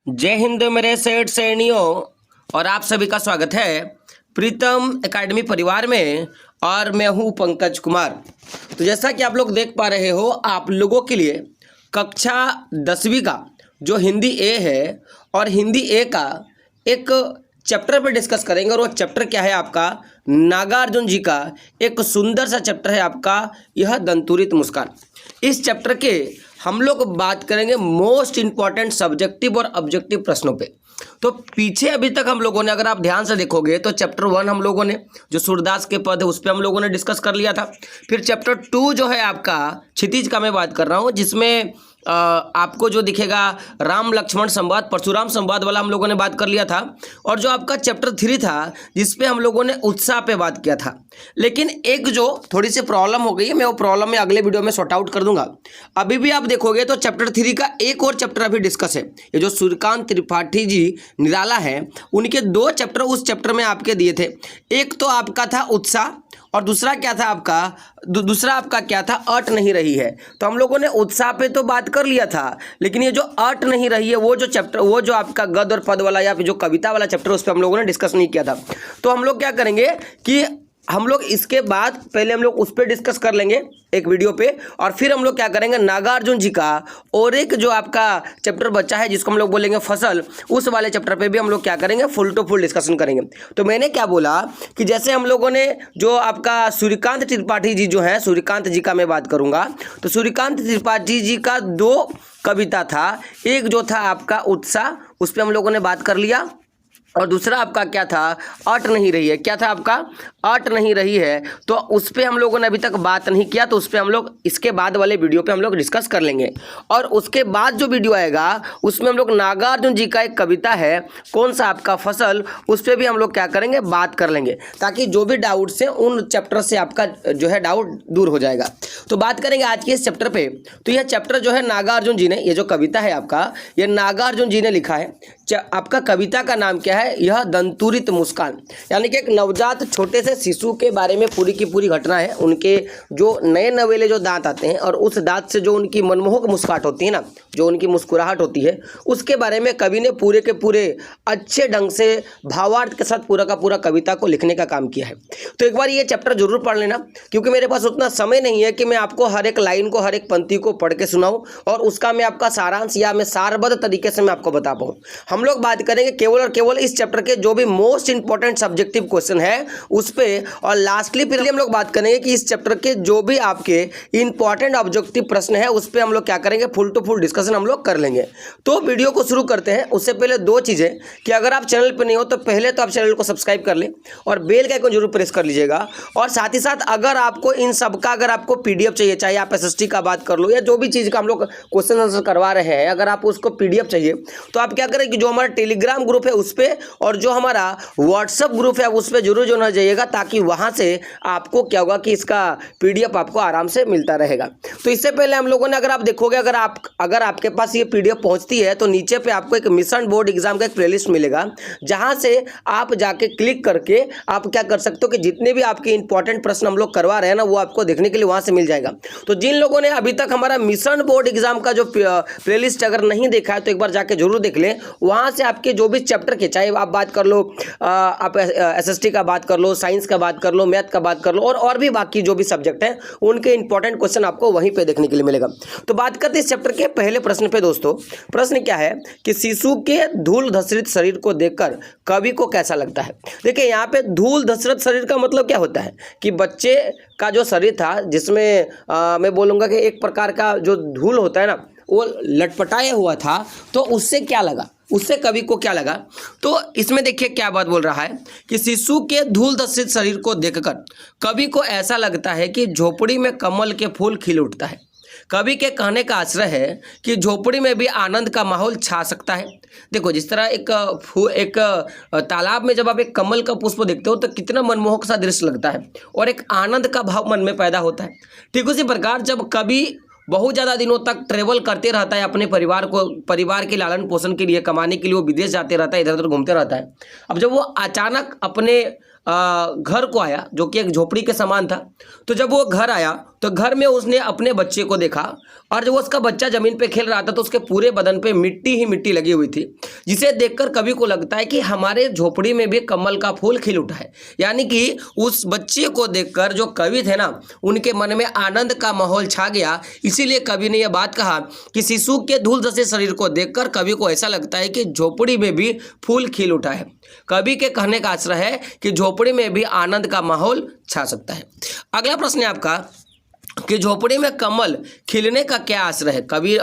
जय हिंद मेरे सेठ सैनियों, और आप सभी का स्वागत है प्रीतम एकेडमी परिवार में। और मैं हूं पंकज कुमार। तो जैसा कि आप लोग देख पा रहे हो, आप लोगों के लिए कक्षा 10वीं का जो हिंदी ए है और हिंदी ए का एक चैप्टर पर डिस्कस करेंगे। और वो चैप्टर क्या है आपका, नागार्जुन जी का एक सुंदर सा चैप्टर है आपका यह दंतुरित मुस्कान। इस चैप्टर के हम लोग बात करेंगे मोस्ट इंपॉर्टेंट सब्जेक्टिव और ऑब्जेक्टिव प्रश्नों पे। तो पीछे अभी तक हम लोगों ने, अगर आप ध्यान से देखोगे तो चैप्टर 1 हम लोगों ने जो सूरदास के पद है उस पर हम लोगों ने डिस्कस कर लिया था। फिर चैप्टर 2 जो है आपका क्षितिज का मैं बात कर रहा हूँ, जिसमें आपको जो दिखेगा राम लक्ष्मण संवाद, परशुराम संवाद वाला हम लोगों ने बात कर लिया था। और जो आपका चैप्टर 3 था जिसपे हम लोगों ने उत्साह पे बात किया था। लेकिन एक जो थोड़ी सी प्रॉब्लम हो गई है, मैं वो प्रॉब्लम में अगले वीडियो में सॉर्ट आउट कर दूंगा। अभी भी आप देखोगे तो चैप्टर 3 का एक और चैप्टर अभी डिस्कस है। ये जो सूर्यकांत त्रिपाठी जी निराला है, उनके 2 चैप्टर उस चैप्टर में आपके दिए थे। एक तो आपका था उत्साह और दूसरा क्या था आपका, दूसरा आपका क्या था, अट नहीं रही है। तो हम लोगों ने उत्साह पे तो बात कर लिया था, लेकिन ये जो अट नहीं रही है वो जो चैप्टर, वो जो आपका गद और पद वाला या फिर जो कविता वाला चैप्टर, उस पर हम लोगों ने डिस्कस नहीं किया था। तो हम लोग क्या करेंगे कि हम लोग इसके बाद पहले हम लोग उस पर डिस्कस कर लेंगे एक वीडियो पे, और फिर हम लोग क्या करेंगे नागार्जुन जी का और एक जो आपका चैप्टर बचा है जिसको हम लोग बोलेंगे फसल, उस वाले चैप्टर पे भी हम लोग क्या करेंगे, फुल टू फुल डिस्कशन करेंगे। तो मैंने क्या बोला कि जैसे हम लोगों ने जो आपका सूर्यकांत त्रिपाठी जी जो है, सूर्यकांत जी का मैं बात करूंगा, तो सूर्यकांत त्रिपाठी जी का 2 कविता था। एक जो था आपका उत्साह, उस पर हम लोगों ने बात कर लिया, और दूसरा आपका क्या था, अट नहीं रही है। क्या था आपका, अट नहीं रही है। तो उस पर हम लोगों ने अभी तक बात नहीं किया, तो उस पर हम लोग इसके बाद वाले वीडियो पे हम लोग डिस्कस कर लेंगे। और उसके बाद जो वीडियो आएगा उसमें हम लोग नागार्जुन जी का एक कविता है, कौन सा आपका फसल, उस पर भी हम लोग क्या करेंगे, बात कर लेंगे, ताकि जो भी डाउट्स हैं उन चैप्टर से आपका जो है डाउट दूर हो जाएगा। तो बात करेंगे आज के इस चैप्टर पे। तो यह चैप्टर जो है नागार्जुन जी ने, ये जो कविता है आपका, ये नागार्जुन जी ने लिखा है। आपका कविता का नाम क्या है, यह दंतुरित मुस्कान। यानी कि एक नवजात छोटे से शिशु के बारे में पूरी की पूरी घटना है। उनके जो नए नवेले जो दांत आते हैं और उस दांत से जो उनकी मनमोहक मुस्कुराहट होती है ना, जो उनकी मुस्कुराहट होती है, उसके बारे में कवि ने पूरे के पूरे अच्छे ढंग से भावार्थ के साथ पूरा का पूरा कविता को लिखने का काम किया है। तो एक बार ये चैप्टर जरूर पढ़ लेना, क्योंकि मेरे पास उतना समय नहीं है कि मैं आपको हर एक लाइन को, हर एक पंक्ति को पढ़ के सुनाऊं और उसका मैं आपका सारांश या मैं सारबद्ध तरीके से मैं आपको बता पाऊँ। हम लोग बात करेंगे केवल और केवल इस चैप्टर के जो भी मोस्ट इंपॉर्टेंट सब्जेक्टिव क्वेश्चन है उस पे, और लास्टली फिर हम लोग बात करेंगे कि इस चैप्टर के जो भी आपके इंपॉर्टेंट ऑब्जेक्टिव प्रश्न है उस पे हम लोग क्या करेंगे, फुल टू फुल डिस्कशन हम लोग कर लेंगे। तो वीडियो को शुरू करते हैं। उससे पहले 2 चीजें कि अगर आप चैनल पर नहीं हो तो पहले तो आप चैनल को सब्सक्राइब कर लें और बेल का आइकन जरूर प्रेस कर लीजिएगा। और साथ ही साथ अगर आपको इन सब का, अगर आपको पीडीएफ चाहिए, चाहे आप एसएसटी का बात कर लो या जो भी चीज़ का हम लोग क्वेश्चन आंसर करवा रहे हैं, अगर आप उसको पीडीएफ चाहिए तो आप क्या करें कि जो हमारा टेलीग्राम ग्रुप है उस पर और जो हमारा व्हाट्सएप ग्रुप है उस पर जरूर जुड़ना जाइएगा, ताकि वहां से आपको क्या होगा कि इसका पीडीएफ आपको आराम से मिलता रहेगा। तो इससे पहले हम लोगों ने, अगर आप देखोगे, अगर आपके पास ये पीडीएफ पहुंचती है तो नीचे पे आपको एक मिशन बोर्ड एग्जाम का एक प्लेलिस्ट मिलेगा, जहां से आप जाके क्लिक करके आप क्या कर सकते हो कि जितने भी आपके इंपॉर्टेंट प्रश्न हम लोग करवा रहे हैं ना, वो आपको देखने के लिए वहां से मिल जाएगा। तो जिन लोगों ने अभी तक हमारा मिशन बोर्ड एग्जाम का जो प्लेलिस्ट अगर नहीं देखा है तो एक बार जाके जरूर देख लें। वहां से आपके जो भी चैप्टर के, चाहे आप बात कर लो, आप एसएसटी का बात कर लो, साइंस का बात कर लो, मैथ का बात कर लो, और भी बाकी जो भी सब्जेक्ट हैं उनके इंपॉर्टेंट क्वेश्चन आपको वहीं पे देखने के लिए मिलेगा। तो बात करते हैं इस चैप्टर के पहले प्रश्न पे। दोस्तों, प्रश्न क्या है कि शिशु के धूल धसरित शरीर को देखकर कवि को कैसा लगता है। देखिए यहाँ पे धूल धसरित शरीर का मतलब क्या होता है कि बच्चे का जो शरीर था, जिसमें मैं बोलूँगा कि एक प्रकार का जो धूल होता है ना, वो लटपटाया हुआ था, तो उससे क्या लगा, उससे कवि को क्या लगा। तो इसमें देखिए क्या बात बोल रहा है कि शिशु के धूल धसित शरीर को देखकर कवि को ऐसा लगता है कि झोपड़ी में कमल के फूल खिल उठता है। कवि के कहने का आश्रय है कि झोपड़ी में भी आनंद का माहौल छा सकता है। देखो, जिस तरह एक तालाब में जब आप एक कमल का पुष्प देखते हो तो कितना मनमोहक सा दृश्य लगता है और एक आनंद का भाव मन में पैदा होता है। ठीक उसी प्रकार जब कवि बहुत ज़्यादा दिनों तक ट्रेवल करते रहता है अपने परिवार के लालन पोषण के लिए, कमाने के लिए वो विदेश जाते रहता है, इधर उधर घूमते रहता है। अब जब वो अचानक अपने घर को आया, जो कि एक झोपड़ी के समान था। तो जब वो घर आया तो घर में उसने अपने बच्चे को देखा, और जब उसका बच्चा ज़मीन पे खेल रहा था तो उसके पूरे बदन पे मिट्टी ही मिट्टी लगी हुई थी, जिसे देखकर कवि को लगता है कि हमारे झोपड़ी में भी कमल का फूल खिल उठा है। यानी कि उस बच्चे को देखकर जो कवि थे ना, उनके मन में आनंद का माहौल छा गया। इसीलिए कवि ने यह बात कहा कि शिशु के धूल जैसे शरीर को देखकर कवि को ऐसा लगता है कि झोपड़ी में भी फूल खिल उठा है। कवि के कहने का आशय है कि झोपड़ी में भी आनंद का माहौल छा सकता है। अगला प्रश्न है आपका कि झोपड़ी में कमल खिलने का क्या आश्रय है। कवि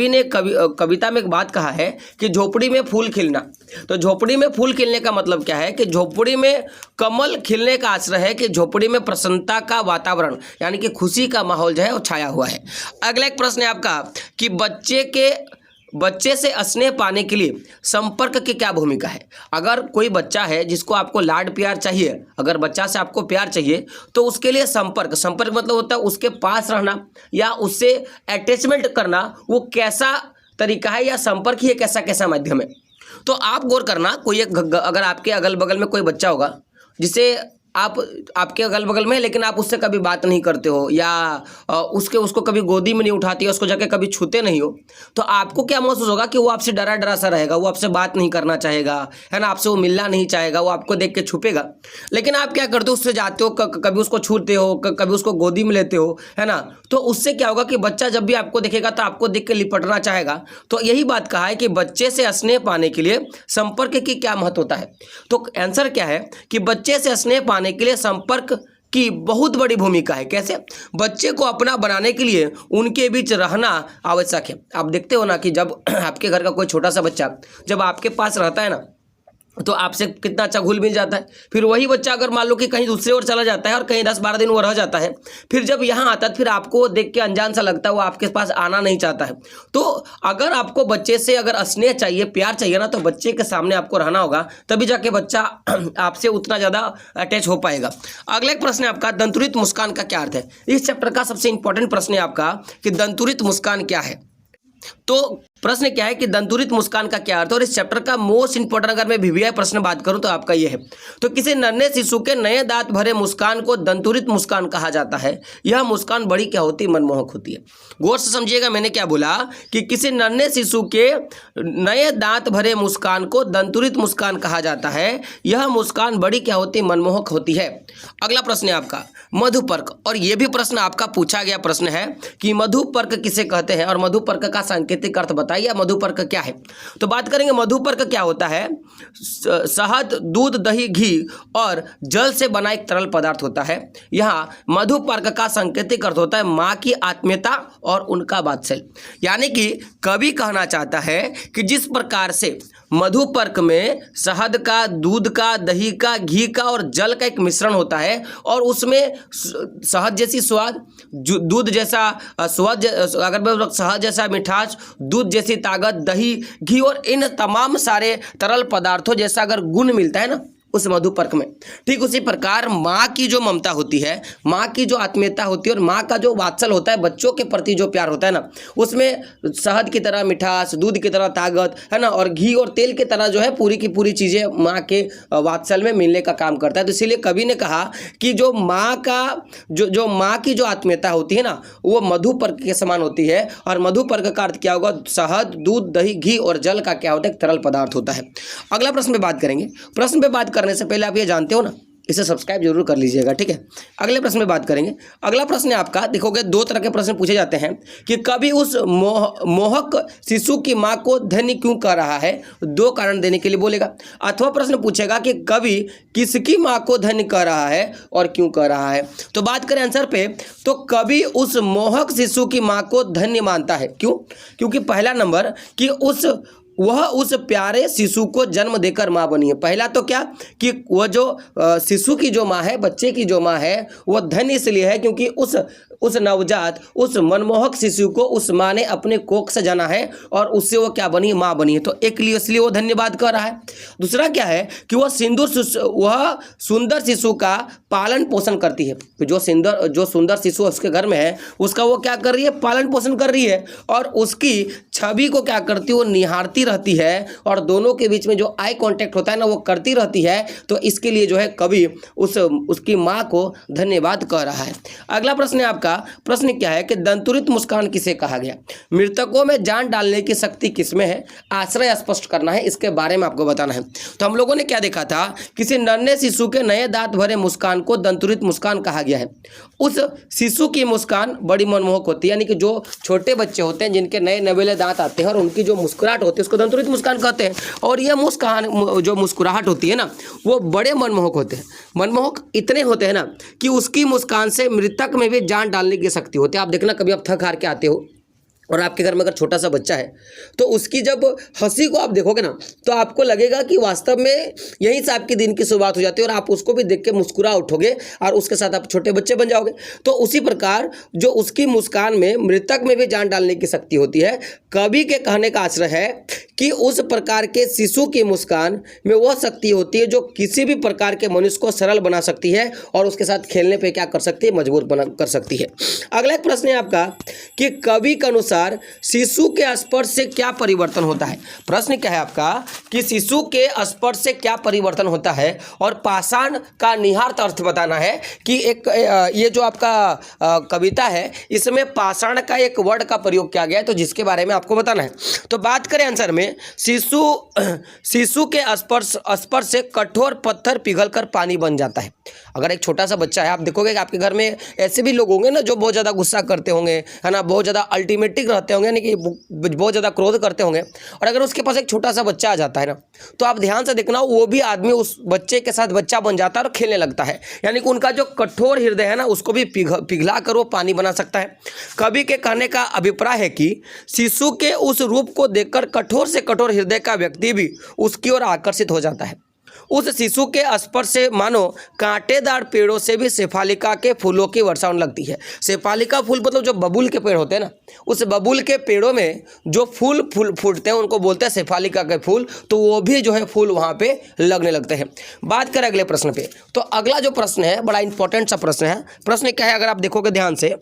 ने कविता में एक बात कहा है कि झोपड़ी में फूल खिलना। तो झोपड़ी में फूल खिलने का मतलब क्या है कि झोपड़ी में कमल खिलने का आश्रय है कि झोपड़ी में प्रसन्नता का वातावरण, यानी कि खुशी का माहौल जो है वो छाया हुआ है। अगला एक प्रश्न है आपका कि बच्चे से स्नेह पाने के लिए संपर्क की क्या भूमिका है। अगर कोई बच्चा है जिसको आपको लाड प्यार चाहिए, अगर बच्चा से आपको प्यार चाहिए, तो उसके लिए संपर्क मतलब होता है उसके पास रहना या उससे अटैचमेंट करना। वो कैसा तरीका है या संपर्क ही एक कैसा माध्यम है। तो आप गौर करना, अगर आपके अगल बगल में कोई बच्चा होगा जिसे आपके अगल बगल में, लेकिन आप उससे कभी बात नहीं करते हो या उसको कभी गोदी में नहीं उठाती है, उसको जाके कभी छूते नहीं हो, तो आपको क्या महसूस होगा कि वो आपसे डरा सा रहेगा, वो आपसे बात नहीं करना चाहेगा, है ना, आपसे वो मिलना नहीं चाहेगा, वो आपको देख के छुपेगा। लेकिन आप क्या करते हो, उससे जाते हो, कभी उसको छूते हो, कभी उसको गोदी में लेते हो, है ना। तो उससे क्या होगा कि बच्चा जब भी आपको देखेगा तो आपको देख के लिपटना चाहेगा। तो यही बात कहा है कि बच्चे से स्नेह पाने के लिए संपर्क की क्या महत्व होता है। तो आंसर क्या है कि बच्चे से स्नेह पाने के लिए संपर्क की बहुत बड़ी भूमिका है। कैसे? बच्चे को अपना बनाने के लिए उनके बीच रहना आवश्यक है। आप देखते हो ना कि जब आपके घर का कोई छोटा सा बच्चा जब आपके पास रहता है ना, तो आपसे कितना अच्छा घुल मिल जाता है। फिर वही बच्चा अगर मान लो कि कहीं दूसरे ओर चला जाता है और कहीं 10-12 दिन वो रह जाता है, फिर जब यहाँ आता है फिर आपको देख के अनजान सा लगता है, वो आपके पास आना नहीं चाहता है। तो अगर आपको बच्चे से अगर स्नेह चाहिए, प्यार चाहिए ना, तो बच्चे के सामने आपको रहना होगा, तभी जाके बच्चा आपसे उतना ज़्यादा अटैच हो पाएगा। अगला एक प्रश्न है आपका, दंतुरित मुस्कान का क्या अर्थ है। इस चैप्टर का सबसे इंपॉर्टेंट प्रश्न है आपका कि दंतुरित मुस्कान क्या है। तो प्रश्न क्या है कि दंतुरित मुस्कान का क्या अर्थ है। और इस चैप्टर का मोस्ट इंपोर्टेंट अगर मैं वीवीआई प्रश्न बात करूं तो आपका यह है, तो किसी नन्हे शिशु के नए दांत भरे मुस्कान को दंतुरित मुस्कान कहा जाता है। यह मुस्कान बड़ी क्या होती है, मनमोहक होती है। गौर से समझिएगा, मैंने क्या बोला कि किसी नन्हे शिशु के नए दांत भरे मुस्कान को दंतुरित मुस्कान कहा जाता है। यह मुस्कान बड़ी क्या होती है, मनमोहक होती है। अगला प्रश्न है आपका मधुपर्क, और यह भी प्रश्न आपका पूछा गया प्रश्न है कि मधुपर्क किसे कहते हैं और मधुपर्क का सांकेतिक अर्थ बताइए, मधुपर्क क्या है। तो बात करेंगे मधुपर्क क्या होता है। शहद, दूध, दही, घी और जल से बना एक तरल पदार्थ होता है। यहाँ मधुपर्क का सांकेतिक अर्थ होता है माँ की आत्मीयता और उनका वात्सल्य। यानी कि कवि कहना चाहता है कि जिस प्रकार से मधुपर्क में शहद का, दूध का, दही का, घी का और जल का एक मिश्रण होता है, और उसमें शहद जैसी स्वाद, दूध जैसा स्वाद, अगर शहद जैसा मिठास, दूध जैसी ताकत, दही, घी और इन तमाम सारे तरल पदार्थों जैसा अगर गुण मिलता है ना उस मधुपर्क में, ठीक उसी प्रकार माँ की जो ममता होती है, माँ की जो आत्मीयता होती है और माँ का जो वात्सल होता है, बच्चों के प्रति जो प्यार होता है ना, उसमें शहद की तरह मिठास, दूध की तरह ताकत, है ना, और घी और तेल की तरह जो है पूरी की पूरी चीज़ें माँ के वात्सल में मिलने का काम करता है। तो इसीलिए कवि ने कहा कि जो माँ का जो माँ की जो आत्मीयता होती है ना, वो मधुपर्क के समान होती है। और मधुपर्क का अर्थ क्या होगा, शहद, दूध, दही, घी और जल का क्या होता है, एक तरल पदार्थ होता है। अगला प्रश्न पे बात करेंगे। प्रश्न पे बात करने से पहले आप ये जानते हो ना, इसे सब्सक्राइब जरूर कर लीजिएगा, ठीक है। अगले प्रश्न में बात करेंगे। अगला प्रश्न है आपका, देखोगे दो तरह के प्रश्न पूछे जाते हैं कि कवि उस मोहक शिशु की माँ को धन्य क्यों कह रहा है, दो कारण देने के लिए बोलेगा। अथवा प्रश्न पूछेगा कि कवि किसकी माँ को धन्य कह रहा है और क्यों कह रहा है। तो बात करें आंसर पे, तो कवि उस मोहक शिशु की माँ को धन्य मानता है। क्यों? क्योंकि पहला नंबर कि वह उस प्यारे शिशु को जन्म देकर माँ बनी है। पहला तो क्या कि वह जो शिशु की जो माँ है, बच्चे की जो माँ है, वह धन्य इसलिए है क्योंकि उस उस नवजात, उस मनमोहक शिशु को उस माँ ने अपने कोख से जाना है और उससे वो क्या बनी, माँ बनी है। तो एक लिए इसलिए वो धन्यवाद कर रहा है। दूसरा क्या है कि वह सुंदर शिशु का पालन पोषण करती है। तो जो सुंदर शिशु उसके घर में है उसका वो क्या कर रही है, पालन पोषण कर रही है और उसकी छवि को क्या करती है, वो निहारती रहती है और दोनों के बीच में जो आई कांटेक्ट होता है ना वो करती रहती है। तो इसके लिए जो है कवि उसकी माँ को धन्यवाद कह रहा है। अगला प्रश्न है आपका, प्रश्न क्या है कि दंतुरित मुस्कान किसे कहा गया? मृतकों में जान डालने की शक्ति किसमें है? आश्रय स्पष्ट करना है, इसके बारे में आपको बताना है। तो हम लोगों ने क्या देखा था, किसी नन्हे शिशु के नए दांत भरे मुस्कान को दंतुरित मुस्कान कहा गया है। उस शिशु की मुस्कान बड़ी मनमोहक होती है, यानी कि जो छोटे बच्चे होते हैं जिनके नए नवेले दांत आते हैं और उनकी जो मुस्कुराहट होती है उसको दंतुरित मुस्कान कहते हैं। और यह मुस्कान जो मुस्कुराहट होती है ना वो बड़े मनमोहक होते हैं। मनमोहक इतने होते हैं ना कि उसकी मुस्कान से मृतक में भी जान डालने की शक्ति होती है। आप देखना कभी आप थक हार के आते हो और आपके घर में अगर छोटा सा बच्चा है तो उसकी जब हंसी को आप देखोगे ना तो आपको लगेगा कि वास्तव में यहीं से आपके दिन की शुरुआत हो जाती है और आप उसको भी देख के मुस्कुरा उठोगे और उसके साथ आप छोटे बच्चे बन जाओगे। तो उसी प्रकार जो उसकी मुस्कान में मृतक में भी जान डालने की शक्ति होती है। कवि के कहने का आशय है कि उस प्रकार के शिशु की मुस्कान में वह शक्ति होती है जो किसी भी प्रकार के मनुष्य को सरल बना सकती है और उसके साथ खेलने पे क्या कर सकती है, मजबूर कर सकती है। अगला एक प्रश्न है आपका कि कवि के अनुसार शिशु के स्पर्श से क्या परिवर्तन होता है? प्रश्न क्या है आपका कि शिशु के स्पर्श से क्या परिवर्तन होता है और पाषाण का निहार्थ अर्थ बताना है कि एक ये जो आपका कविता है इसमें पाषाण का एक वर्ड का प्रयोग किया गया है, तो जिसके बारे में आपको बताना है। तो बात करें आंसर में, शिशु के स्पर्श से कठोर पत्थर पिघलकर पानी बन जाता है। अगर एक छोटा सा बच्चा है, आप देखोगे कि आपके घर में ऐसे भी लोग होंगे ना जो बहुत ज़्यादा गुस्सा करते होंगे, है ना, बहुत ज़्यादा अल्टीमेटिक रहते होंगे, यानी कि बहुत ज़्यादा क्रोध करते होंगे। और अगर उसके पास एक छोटा सा बच्चा आ जाता है ना तो आप ध्यान से देखना वो भी आदमी उस बच्चे के साथ बच्चा बन जाता है और खेलने लगता है। यानी कि उनका जो कठोर हृदय है ना उसको भी पिघला कर वो पानी बना सकता है। कवि के कहने का अभिप्राय है कि शिशु के उस रूप को देखकर कठोर से कठोर हृदय का व्यक्ति भी उसकी ओर आकर्षित हो जाता है। उस शिशु के स्पर्श से मानो कांटेदार पेड़ों से भी शेफालिका के फूलों की वर्षा होने लगती है। शेफालिका फूल मतलब जो बबूल के पेड़ होते हैं ना, उस बबूल के पेड़ों में जो फूल फूटते हैं उनको बोलते हैं शेफालिका के फूल। तो वो भी जो है फूल वहाँ पे लगने लगते हैं। बात करें अगले प्रश्न पे, तो अगला जो प्रश्न है बड़ा इंपॉर्टेंट सा प्रश्न है। प्रश्न क्या है अगर आप देखोगे ध्यान से,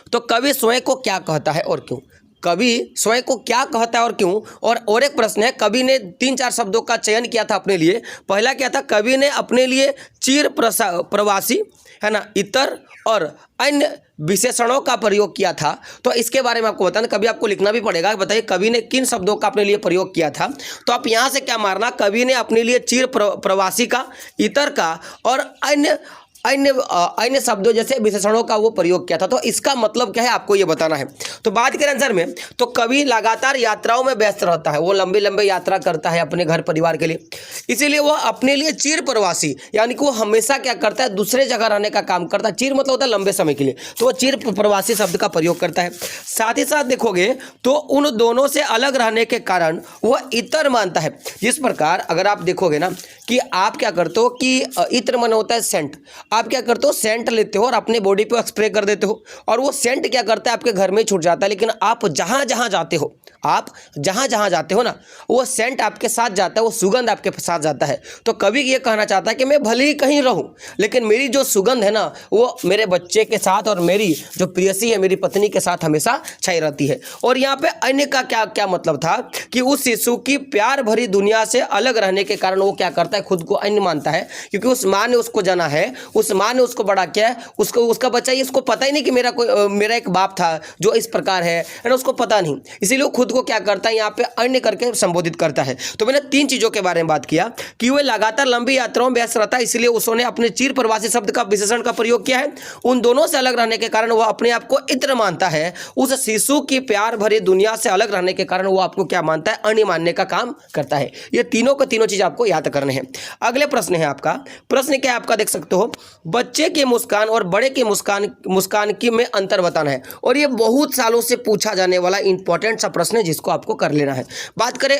तो कवि स्वयं को क्या कहता है और क्यों? कवि स्वयं को क्या कहता है और क्यों? और एक प्रश्न है, कवि ने 3-4 शब्दों का चयन किया था अपने लिए। पहला क्या था, कवि ने अपने लिए चिर प्रवासी, है ना, इतर और अन्य विशेषणों का प्रयोग किया था। तो इसके बारे में आपको बताना, कभी आपको लिखना भी पड़ेगा। बताइए कवि ने किन शब्दों का अपने लिए प्रयोग किया था। तो आप यहाँ से क्या मारना, कवि ने अपने लिए चिर प्रवासी का, इतर का और अन्य शब्दों जैसे विशेषणों का वो प्रयोग किया था। तो इसका मतलब क्या है आपको ये बताना है। तो बात करें आंसर में, तो कवि लगातार यात्राओं में व्यस्त रहता है। वो लंबे लंबे यात्रा करता है अपने घर परिवार के लिए, इसीलिए वो अपने लिए चिर प्रवासी, यानी कि वो हमेशा क्या करता है, दूसरे जगह रहने का काम करता है। चिर मतलब होता है लंबे समय के लिए, तो वो चिर प्रवासी शब्द का प्रयोग करता है। साथ ही साथ देखोगे तो उन दोनों से अलग रहने के कारण वह इतर मानता है। जिस प्रकार अगर आप देखोगे ना कि आप क्या करते हो कि इत्र मन होता है सेंट, आप क्या करते हो सेंट लेते हो और अपने बॉडी पे स्प्रे कर देते हो और वो सेंट क्या करता है आपके घर में छूट जाता है। लेकिन आप जहाँ जहाँ जाते हो ना वो सेंट आपके साथ जाता है, वो सुगंध आपके साथ जाता है। तो कवि ये कहना चाहता है कि मैं भले ही कहीं रहूं लेकिन मेरी जो सुगंध है ना वो मेरे बच्चे के साथ और मेरी जो प्रेयसी है मेरी पत्नी के साथ हमेशा छाई रहती है। और यहाँ पे अन्य का क्या मतलब था कि उस शिशु की प्यार भरी दुनिया से अलग रहने के कारण वो क्या करता है, खुद को अन्य मानता है। क्योंकि उस माँ ने उसको जाना है, उस माँ ने उसको बड़ा किया है, उसका बच्चा ही इसको पता ही नहीं कि मेरा एक बाप था जो इस प्रकार है ना, उसको पता नहीं। इसीलिए वो खुद को क्या करता है यहाँ पे अन्य करके संबोधित करता है। तो मैंने 3 चीज़ों के बारे में बात किया कि वह लगातार लंबी यात्राओं में व्यस्त रहता है, इसलिए उसने अपने चिर प्रवासी शब्द का विशेषण का प्रयोग किया है। उन दोनों से अलग रहने के कारण वह अपने आप को इत्र मानता है। उस शिशु की प्यार भरी दुनिया से अलग रहने के कारण वो आपको क्या मानता है, अन्य मानने का काम करता है। ये तीनों के तीनों चीज़ आपको याद करने हैं। अगले प्रश्न है आपका, प्रश्न क्या है आपका देख सकते हो, बच्चे की मुस्कान और बड़े की मुस्कान की में अंतर बताना है। और ये बहुत सालों से पूछा जाने वाला इंपॉर्टेंट सा प्रश्न है जिसको आपको कर लेना है। बात करें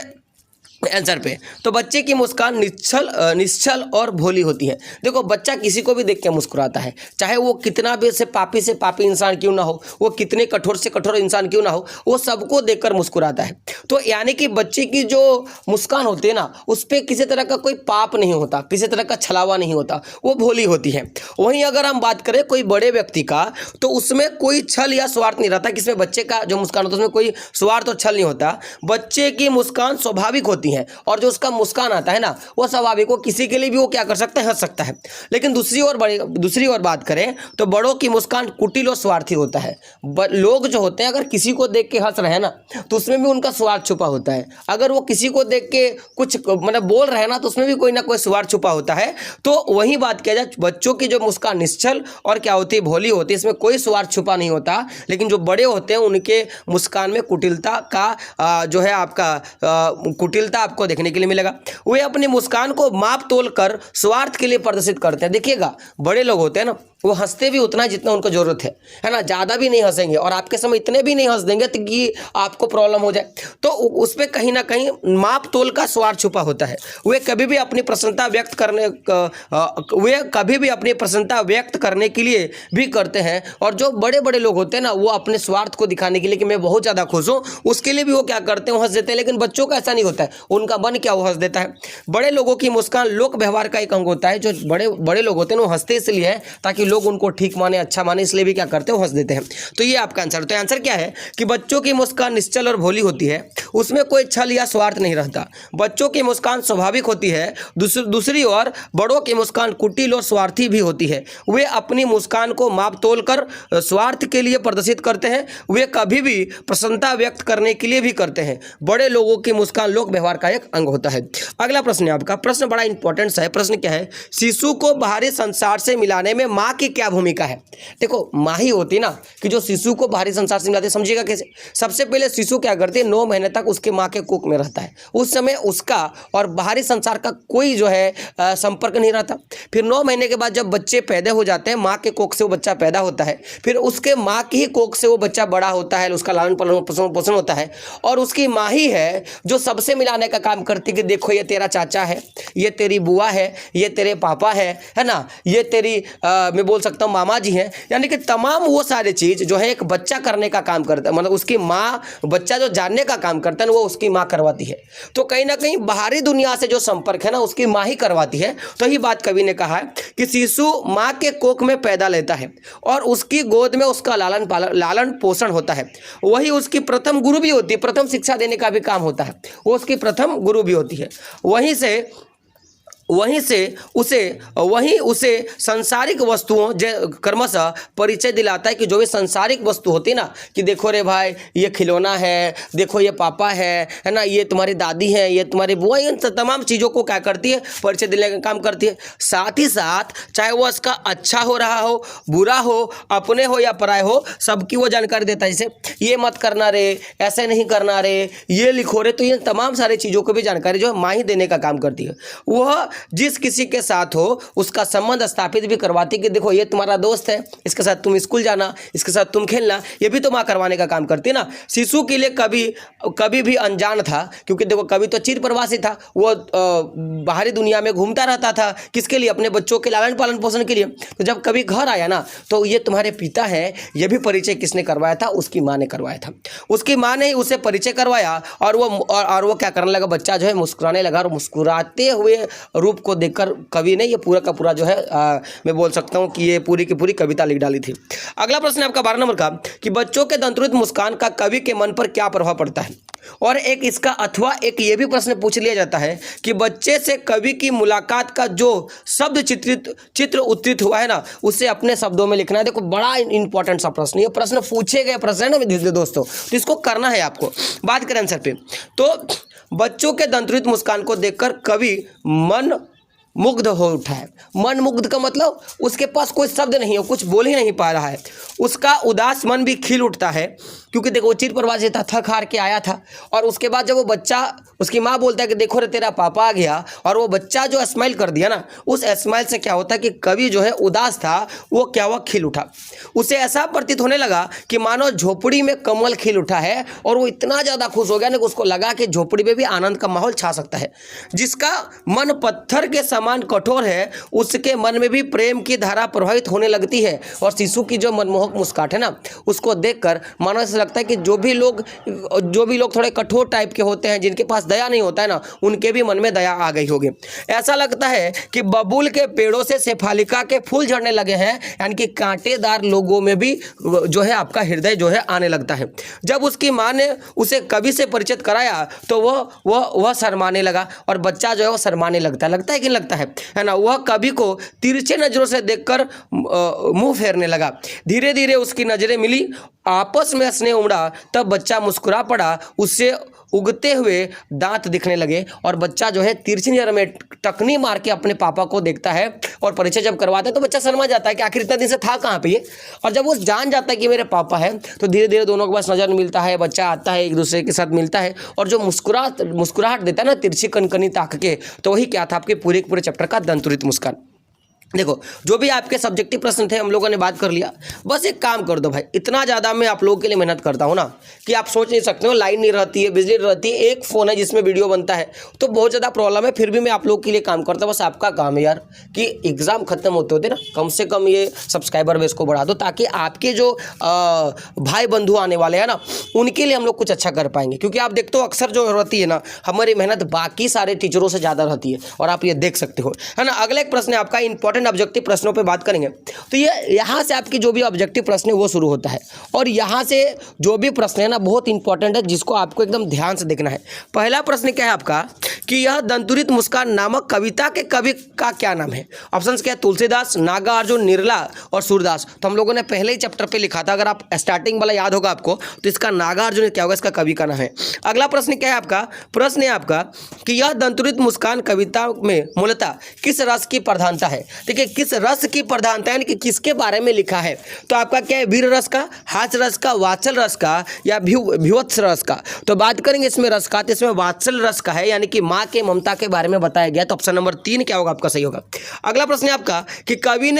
आंसर पे। तो बच्चे की मुस्कान निश्चल और भोली होती है। देखो बच्चा किसी को भी देख के मुस्कुराता है, चाहे वो कितना भी से पापी इंसान क्यों ना हो, वो कितने कठोर से कठोर इंसान क्यों ना हो, वो सबको देखकर मुस्कुराता है। तो यानी कि बच्चे की जो मुस्कान होती है ना, उस पर किसी तरह का कोई पाप नहीं होता, किसी तरह का छलावा नहीं होता, वो भोली होती है। वहीं अगर हम बात करें कोई बड़े व्यक्ति का, तो उसमें कोई छल या स्वार्थ नहीं रहता। किसमें? बच्चे का जो मुस्कान होता है उसमें कोई स्वार्थ और छल नहीं होता। बच्चे की मुस्कान स्वाभाविक होती है और जो उसका मुस्कान आता है ना, वो स्वाभाविक, वो किसी के लिए भी वो क्या कर सकता है, हंस सकता है। लेकिन दूसरी ओर बात करें तो बड़ों की मुस्कान कुटिल और स्वार्थी होता है। लोग जो होते हैं अगर किसी को देख के हंस रहे हैं ना, तो उसमें भी उनका स्वार्थ छुपा होता है। अगर वो किसी को देख के कुछ मतलब बोल रहे हैं ना, तो उसमें भी कोई ना कोई स्वार्थ छुपा होता है। तो वही बात किया जाए, बच्चों की जो मुस्कान निश्चल और क्या होती है, भोली होती है, इसमें कोई स्वार्थ छुपा नहीं होता। लेकिन जो बड़े होते हैं उनके मुस्कान में कुटिलता का जो है आपका कुटिलता आपको देखने के लिए मिलेगा। वे अपनी मुस्कान को माप तोल कर स्वार्थ के लिए प्रदर्शित करते हैं। देखिएगा बड़े लोग होते हैं ना, वो हंसते भी उतना जितना उनको जरूरत है ना, ज़्यादा भी नहीं हंसेंगे और आपके समय इतने भी नहीं हंस देंगे कि आपको प्रॉब्लम हो जाए। तो उस पर कहीं ना कहीं माप तोल का स्वार्थ छुपा होता है। वे कभी भी अपनी प्रसन्नता व्यक्त करने के लिए भी करते हैं। और जो बड़े बड़े लोग होते हैं ना, वो अपने स्वार्थ को दिखाने के लिए कि मैं बहुत ज़्यादा खुश हूँ, उसके लिए भी वो क्या करते हैं, हंस देते हैं। लेकिन बच्चों का ऐसा नहीं होता है, उनका मन क्या वो हंस देता है। बड़े लोगों की मुस्कान लोक व्यवहार का एक अंग होता है। जो बड़े लोग होते हैं वो हंसते इसलिए है ताकि लोग उनको ठीक माने, अच्छा माने, इसलिए भी क्या करते हैं, हंस देते हैं। तो ये आपका आंसर। तो आंसर क्या है कि बच्चों की मुस्कान निश्चल और भोली होती है, उसमें कोई छल या स्वार्थ नहीं रहता। बच्चों की मुस्कान स्वाभाविक होती है। दूसरी ओर बड़ों की मुस्कान कुटिल और स्वार्थी भी होती है। वे अपनी मुस्कान को माप तोल कर स्वार्थ के लिए प्रदर्शित करते हैं। वे कभी भी प्रसन्नता व्यक्त करने के लिए भी करते हैं। बड़े लोगों की मुस्कान लोक व्यवहार का एक अंग होता है। अगला प्रश्न है आपका। प्रश्न बड़ा इंपॉर्टेंट है। प्रश्न क्या है? शिशु को बाहरी संसार से मिलाने में माँ की क्या भूमिका है? देखो माँ ही होती ना कि जो शिशु को बाहरी संसार से मिलाती है। समझिएगा कैसे? सबसे पहले शिशु क्या करती है, 9 महीने तक उसके माँ के कोख में रहता है। उस समय उसका और बाहरी संसार का कोई जो है संपर्क नहीं रहता। फिर 9 महीने के बाद जब बच्चे पैदा हो जाते हैं, माँ के कोख से वो बच्चा पैदा होता है, फिर उसके माँ की ही कोख से वो बच्चा बड़ा होता है, उसका लालन पालन पोषण होता है। और उसकी माँ ही है जो सबसे मिलाने का काम करती है कि देखो ये तेरा चाचा है, ये तेरी बुआ है, ये तेरे पापा है ना, ये तेरी मैं बोल सकता हूँ मामा जी हैं। यानी कि तमाम वो सारे चीज़ जो है एक बच्चा करने का काम करता है, मतलब उसकी माँ, बच्चा जो जानने का काम करता है वो उसकी माँ करवाती है। तो कहीं ना कहीं बाहरी दुनिया से जो संपर्क है ना, उसकी माँ ही करवाती है। तो ही बात कवि ने कहा है कि शिशु माँ के कोख में पैदा लेता है और उसकी गोद में उसका लालन पोषण होता है। वही उसकी प्रथम गुरु भी होती है, प्रथम शिक्षा देने का भी काम होता है, वो उसकी प्रथम गुरु भी होती है। वहीं उसे सांसारिक वस्तुओं क्रमशः परिचय दिलाता है कि जो भी सांसारिक वस्तु होती है ना, कि देखो रे भाई ये खिलौना है, देखो ये पापा है ना, ये तुम्हारी दादी है, ये तुम्हारी बुआ, इन तमाम चीज़ों को क्या करती है, परिचय दिलाने का काम करती है। साथ ही साथ चाहे वो इसका अच्छा हो रहा हो, बुरा हो, अपने हो या पराए हो, सबकी वो जानकारी देता है। जैसे ये मत करना रे, ऐसे नहीं करना रे, ये लिखो रे। तो ये तमाम सारी चीज़ों को भी जानकारी जो है माँ ही देने का काम करती है। वह जिस किसी के साथ हो उसका संबंध स्थापित भी करवाती कि देखो ये तुम्हारा दोस्त है, इसके साथ तुम स्कूल जाना, इसके साथ तुम खेलना, ये भी तो माँ करवाने का काम करती है ना। शिशु के लिए कभी भी अनजान था, क्योंकि देखो कभी तो चिर प्रवासी था, वो बाहरी दुनिया में घूमता रहता था। किसके लिए? अपने बच्चों के लालन पालन पोषण के लिए। तो जब कभी घर आया ना, तो ये तुम्हारे पिता है, ये भी परिचय किसने करवाया था? उसकी माँ ने करवाया था। उसकी माँ ने ही उसे परिचय करवाया और वो क्या करने लगा, बच्चा जो है मुस्कुराने लगा। और मुस्कुराते हुए रूप को देखकर कवि ने ये पूरा का पूरा जो है मैं बोल सकता हूँ कि ये पूरी की पूरी कविता लिख डाली थी। अगला प्रश्न है आपका 12 नंबर का कि बच्चों के दंतुरित मुस्कान का कवि के मन पर क्या प्रभाव पड़ता है। और एक इसका अथवा एक ये भी प्रश्न पूछ लिया जाता है कि बच्चे से कवि की मुलाकात का जो शब्द चित्र उत्तरित हुआ है ना, उसे अपने शब्दों में लिखना है। देखो बड़ा इंपॉर्टेंट सा प्रश्न, ये प्रश्न पूछे गए प्रश्न है ना दोस्तों, तो इसको करना है आपको। बात करें आंसर पे, तो बच्चों के दंतुरित मुस्कान को देखकर कवि मन मुग्ध हो उठा है। मन मुग्ध का मतलब उसके पास कोई शब्द नहीं है, कुछ बोल ही नहीं पा रहा है। उसका उदास मन भी खिल उठता है, क्योंकि देखो चिर प्रवासी था, थक हार के आया था, और उसके बाद जब वो बच्चा, उसकी माँ बोलता है कि देखो रे तेरा पापा आ गया, और वो बच्चा जो स्माइल कर दिया ना, उस स्माइल से क्या होता है कि कवि जो है उदास था वो क्या हुआ, खिल उठा। उसे ऐसा प्रतीत होने लगा कि मानो झोपड़ी में कमल खिल उठा है, और वो इतना ज़्यादा खुश हो गया ना कि उसको लगा कि झोपड़ी में भी आनंद का माहौल छा सकता है। जिसका मन पत्थर के समान कठोर है, उसके मन में भी प्रेम की धारा प्रवाहित होने लगती है। और शिशु की जो मनमोहक मुस्कान है ना, उसको देखकर मानो ऐसा लगता है कि जो भी लोग थोड़े कठोर टाइप के होते हैं, जिनके पास दया नहीं होता है ना, उनके भी मन में दया आ गई होगी। ऐसा लगता है कि बबूल के पेड़ों से शेफालिका के फूल झड़ने लगे हैं, यानी कि कांटेदार लोगों में भी जो है आपका हृदय जो है आने लगता है। जब उसकी माँ ने उसे कवि से परिचित कराया तो वह शर्माने लगा, और बच्चा जो है वो शर्माने लगता है कि नहीं लगता है ना। वह कवि को तिरछे नजरों से देखकर मुंह फेरने लगा। धीरे धीरे उसकी नजरें मिली, आपस में हंसने उमड़ा, तब बच्चा मुस्कुरा पड़ा। उससे उगते हुए दांत दिखने लगे, और बच्चा जो है तिरछी नजर में टकनी मार के अपने पापा को देखता है, और परिचय जब करवाता है तो बच्चा शर्मा जाता है कि आखिर इतना दिन से था कहाँ पे ये। और जब वो जान जाता है कि मेरे पापा हैं, तो धीरे धीरे दोनों के पास नजर मिलता है, बच्चा आता है, एक दूसरे के साथ मिलता है, और जो मुस्कुराहट देता है ना तिरछी कनकनी ताक के, तो वही क्या था, आपके पूरे चैप्टर का दंतुरित मुस्कान। देखो जो भी आपके सब्जेक्टिव प्रश्न थे हम लोगों ने बात कर लिया। बस एक काम कर दो भाई, इतना ज़्यादा मैं आप लोगों के लिए मेहनत करता हूँ ना कि आप सोच नहीं सकते हो। लाइन नहीं रहती है, बिजली रहती है, एक फ़ोन है जिसमें वीडियो बनता है, तो बहुत ज़्यादा प्रॉब्लम है, फिर भी मैं आप लोगों के लिए काम करता हूँ। बस आपका काम है यार कि एग्ज़ाम खत्म होते होते ना कम से कम ये सब्सक्राइबर बेस को बढ़ा दो, ताकि आपके जो भाई बंधु आने वाले हैं ना, उनके लिए हम लोग कुछ अच्छा कर पाएंगे। क्योंकि आप देखते हो अक्सर जो रहती है ना, हमारी मेहनत बाकी सारे टीचरों से ज़्यादा रहती है, और आप ये देख सकते हो, है ना। अगला एक प्रश्न है आपका, इंपॉर्टेंट ऑब्जेक्टिव प्रश्नों पे बात करेंगे। तो ये यहाँ से आपकी जो भी ऑब्जेक्टिव प्रश्न है वो शुरू होता है, और यहाँ से जो भी प्रश्न है ना बहुत इंपॉर्टेंट है, जिसको आपको एकदम ध्यान से देखना है। पहला प्रश्न क्या है आपका कि यह दंतुरित मुस्कान नामक कविता के कवि का क्या नाम है। ऑप्शंस क्या है, तुलसीदास, नागार्जुन, निर्ला और सूरदास। तो हम लोगों ने पहले ही चैप्टर पे लिखा था, अगर आप स्टार्टिंग वाला याद होगा आपको, तो इसका नागार्जुन क्या होगा, इसका कवि का नाम है। अगला प्रश्न क्या है आपका, प्रश्न है आपका कि यह दंतुरित मुस्कान कविता में मूलतः किस रस की प्रधानता है। देखिए किस रस की प्रधानता यानी कि किसके बारे में लिखा है। तो आपका क्या है, वीर रस का, हास्य रस का, वात्सल रस का, या भीवत्स रस का। तो बात करेंगे इसमें रस का, तो इसमें वात्सल रस का है, यानी कि माँ के ममता के बारे में बताया गया। तो ऑप्शन नंबर 3 क्या होगा आपका, सही होगा। अगला प्रश्न है आपका कि कवि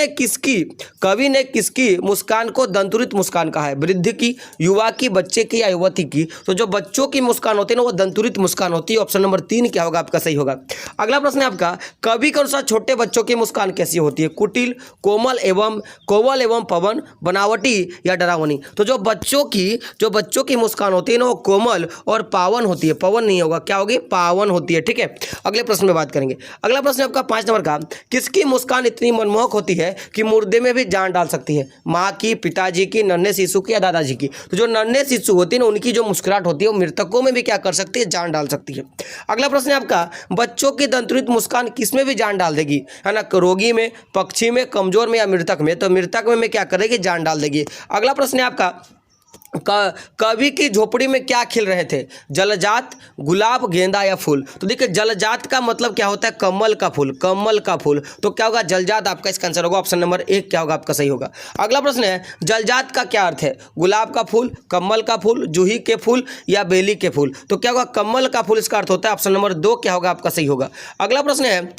ने किसकी मुस्कान को दंतुरित मुस्कान कहा है। वृद्ध की, युवा की, बच्चे की या युवती की। तो जो बच्चों की मुस्कान होती है ना वो दंतुरित मुस्कान होती है। ऑप्शन नंबर 3 क्या होगा आपका, सही होगा। अगला प्रश्न है आपका, कवि के अनुसार छोटे बच्चों की मुस्कान कैसी होती है। कुटिल, कोमल एवं पवन, बनावटी या डरावनी। तो जो बच्चों की मुस्कान होती है ना वो कोमल और पावन होती है। पवन नहीं होगा, क्या होगी, पावन होती है। ठीक है, अगले प्रश्न में बात करेंगे। अगला प्रश्न आपका 5 नंबर का, किसकी मुस्कान इतनी मनमोहक होती है कि मुर्दे में भी जान डाल सकती है। माँ की, पिताजी की, नन्हे शिशु की या दादाजी की। तो जो नन्हे शिशु होती है ना उनकी जो मुस्कुराहट होती है वो मृतकों में भी क्या कर सकती है, जान डाल सकती है। अगला प्रश्न है आपका, बच्चों की दंतुरित मुस्कान किसमें भी जान डाल देगी, है ना, रोगी में, पक्षी में, कमजोर में या मृतक में। तो मृतक में क्या करेगी, जान डाल देगी। अगला प्रश्न है आपका, कवि की झोपड़ी में क्या खिल रहे थे। जलजात, गुलाब, गेंदा या फूल। तो देखिए जलजात का मतलब क्या होता है, कमल का फूल। तो क्या होगा, जलजात आपका इसका आंसर होगा। ऑप्शन नंबर 1 क्या होगा आपका, सही होगा। अगला प्रश्न है, जलजात का क्या अर्थ है। गुलाब का फूल, कमल का फूल, जूही के फूल या बेली के फूल। तो क्या होगा, कमल का फूल इसका अर्थ होता है। ऑप्शन नंबर 2 क्या होगा आपका, सही होगा। अगला प्रश्न है,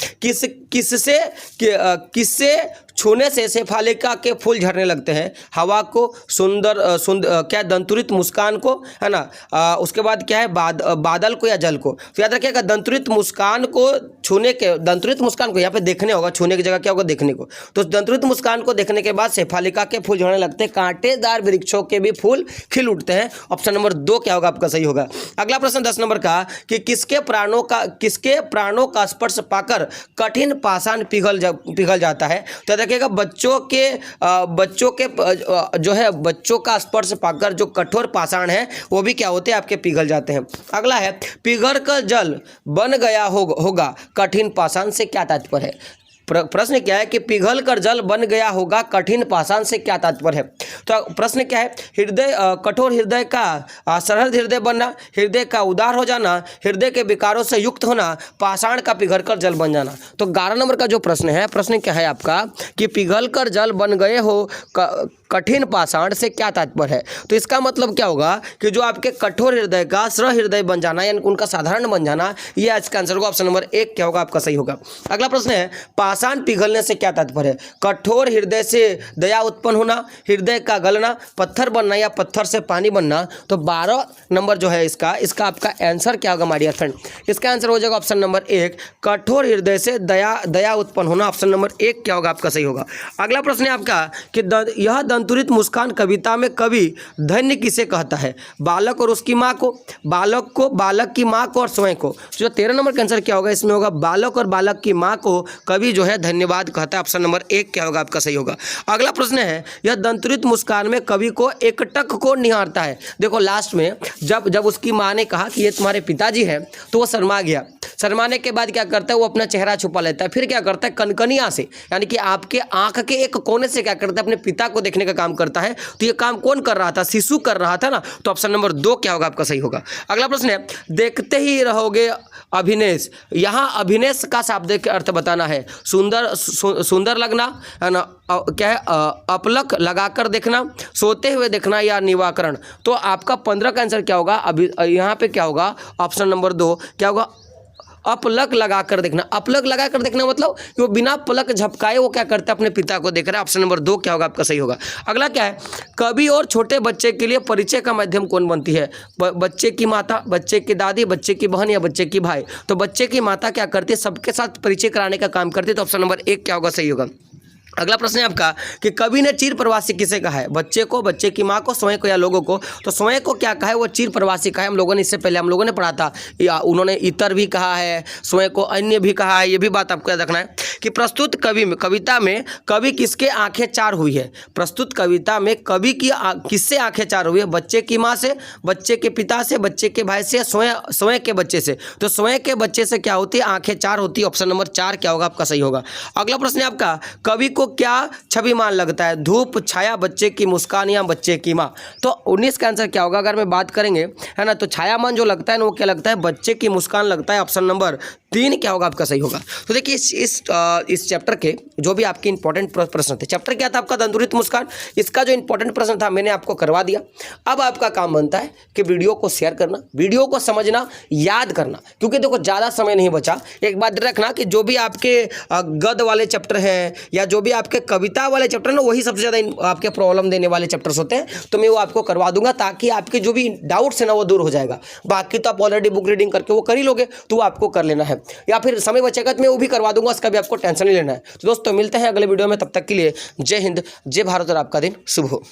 किससे छूने से शेफालिका के फूल झड़ने लगते हैं। हवा को, क्या दंतुरित मुस्कान को, है ना, उसके बाद क्या है, बादल को या जल को। तो याद रखिएगा दंतुरित मुस्कान को यहाँ पे देखने होगा, छूने की जगह क्या होगा, देखने को। तो दंतुरित मुस्कान को देखने के बाद शेफालिका के फूल झड़ने लगते हैं, कांटेदार वृक्षों के भी फूल खिल उठते हैं। ऑप्शन नंबर 2 क्या होगा आपका, सही होगा। अगला प्रश्न 10 नंबर का, कि किसके प्राणों का स्पर्श पाकर कठिन पाषाण पिघल जाता है। तो देखिएगा बच्चों का स्पर्श पाकर जो कठोर पाषाण है वो भी क्या होते हैं, आपके पिघल जाते हैं। अगला है, पिघल कर जल बन गया होगा, कठिन पाषाण से क्या तात्पर्य है। प्रश्न क्या है कि पिघल कर जल बन गया होगा कठिन पाषाण से क्या तात्पर्य है। तो प्रश्न क्या है, हृदय कठोर हृदय का सरल हृदय बनना, हृदय का उदार हो जाना, हृदय के विकारों से युक्त होना, पाषाण का पिघल कर जल बन जाना। तो 11 नंबर का जो प्रश्न है, प्रश्न क्या है आपका कि पिघल कर जल बन गए हो कठिन पाषाण से क्या तात्पर्य है। तो इसका मतलब क्या होगा कि जो आपके कठोर हृदय का सरल हृदय बन जाना, यानी उनका साधारण बन जाना, ये आज का आंसर होगा। ऑप्शन नंबर 1 क्या होगा आपका सही होगा। अगला प्रश्न है, पाषाण पिघलने से क्या तात्पर्य है। कठोर हृदय से दया उत्पन्न होना, हृदय का गलना, पत्थर बनना या पत्थर से पानी बनना। तो 12 नंबर जो है इसका आपका आंसर क्या होगा माय डियर फ्रेंड। इसका आंसर हो जाएगा ऑप्शन नंबर 1, कठोर हृदय से दया उत्पन्न होना। ऑप्शन नंबर 1 क्या होगा आपका सही होगा। अगला प्रश्न है आपका कि यह दंतुरित मुस्कान कविता में कवि धन्य किसे कहता है। बालक और उसकी माँ को, बालक को, बालक की माँ को और स्वयं को। जो 13 नंबर का आंसर क्या होगा इसमें होगा बालक और बालक की माँ को कवि जो है धन्यवाद कहता है। ऑप्शन नंबर 1 क्या होगा आपका सही होगा। अगला प्रश्न है, यह दंतुरित मुस्कान में कवि को एकटक को निहारता है। देखो लास्ट में जब उसकी माँ ने कहा कि ये तुम्हारे पिताजी है तो वो शर्मा गया। शर्माने के बाद क्या करता है, वो अपना चेहरा छुपा लेता है। फिर क्या करता है, कनकनिया से यानी कि आपके आंख के एक कोने से क्या करता है, अपने पिता को देखने का काम करता है। तो ये काम कौन कर रहा था, शिशु कर रहा था ना। तो ऑप्शन नंबर 2 क्या होगा आपका सही होगा। अगला प्रश्न है, देखते ही रहोगे अभिनेश। यहाँ अभिनेश का शाब्दिक अर्थ बताना है। सुंदर लगना है ना, क्या है, अपलक लगाकर देखना, सोते हुए देखना या निवाकरण। तो आपका 15 का आंसर क्या होगा। अभी यहाँ पे क्या होगा, ऑप्शन नंबर 2 क्या होगा, अपलक लगाकर देखना। अपलक लगाकर देखना मतलब कि वो बिना पलक झपकाए वो क्या करता है, अपने पिता को देख रहा है। ऑप्शन नंबर 2 क्या होगा आपका सही होगा। अगला क्या है, कवि और छोटे बच्चे के लिए परिचय का माध्यम कौन बनती है। बच्चे की माता, बच्चे की दादी, बच्चे की बहन या बच्चे की भाई। तो बच्चे की माता क्या करती है, सबके साथ परिचय कराने का काम करती है। तो ऑप्शन नंबर 1 क्या होगा सही होगा। अगला प्रश्न है आपका कि कवि ने चीर प्रवासी किसे कहा है। बच्चे को, बच्चे की माँ को, स्वयं को या लोगों को। तो स्वयं को क्या कहा है, वो चीर प्रवासी कहा है। हम लोगों ने इससे पहले हम लोगों ने पढ़ा था, या उन्होंने इतर भी कहा है, स्वयं को अन्य भी कहा है। ये भी बात आपको याद रखना है कि प्रस्तुत कविता में कवि किसके आंखें चार हुई है। प्रस्तुत कविता में कवि की किससे आंखें चार हुई है। बच्चे की माँ से, बच्चे के पिता से, बच्चे के भाई से, स्वयं के बच्चे से। तो स्वयं के बच्चे से क्या होती है, आंखें चार होती है। ऑप्शन नंबर 4 क्या होगा आपका सही होगा। अगला प्रश्न है आपका, कवि को क्या छविमान लगता है। धूप, छाया, बच्चे की मुस्कान या बच्चे की माँ। तो 19 का आंसर क्या होगा अगर मैं बात करेंगे, है ना। तो छायामान जो लगता है ना, वो क्या लगता है, बच्चे की मुस्कान लगता है। ऑप्शन नंबर 3 क्या होगा आपका सही होगा। तो देखिए इस चैप्टर के जो भी आपके इंपॉर्टेंट प्रश्न थे, चैप्टर क्या था आपका, दंतुरित मुस्कान। इसका जो इंपॉर्टेंट प्रश्न था मैंने आपको करवा दिया। अब आपका काम बनता है कि वीडियो को शेयर करना, वीडियो को समझना, याद करना, क्योंकि देखो ज़्यादा समय नहीं बचा। एक बात रखना कि जो भी आपके गद्य वाले चैप्टर हैं या जो भी आपके कविता वाले चैप्टर ना, वही सबसे ज़्यादा आपके प्रॉब्लम देने वाले चैप्टर्स होते हैं। तो मैं वो आपको करवा दूंगा ताकि आपके जो भी डाउट्स है ना वो दूर हो जाएगा। बाकी तो आप ऑलरेडी बुक रीडिंग करके वो कर ही लोगे, तो वो आपको कर लेना है। या फिर समय बचेगा तो मैं वो भी करवा दूंगा, उसका भी आपको टेंशन नहीं लेना है। तो दोस्तों मिलते हैं अगले वीडियो में, तब तक के लिए जय हिंद, जय भारत और आपका दिन शुभ हो।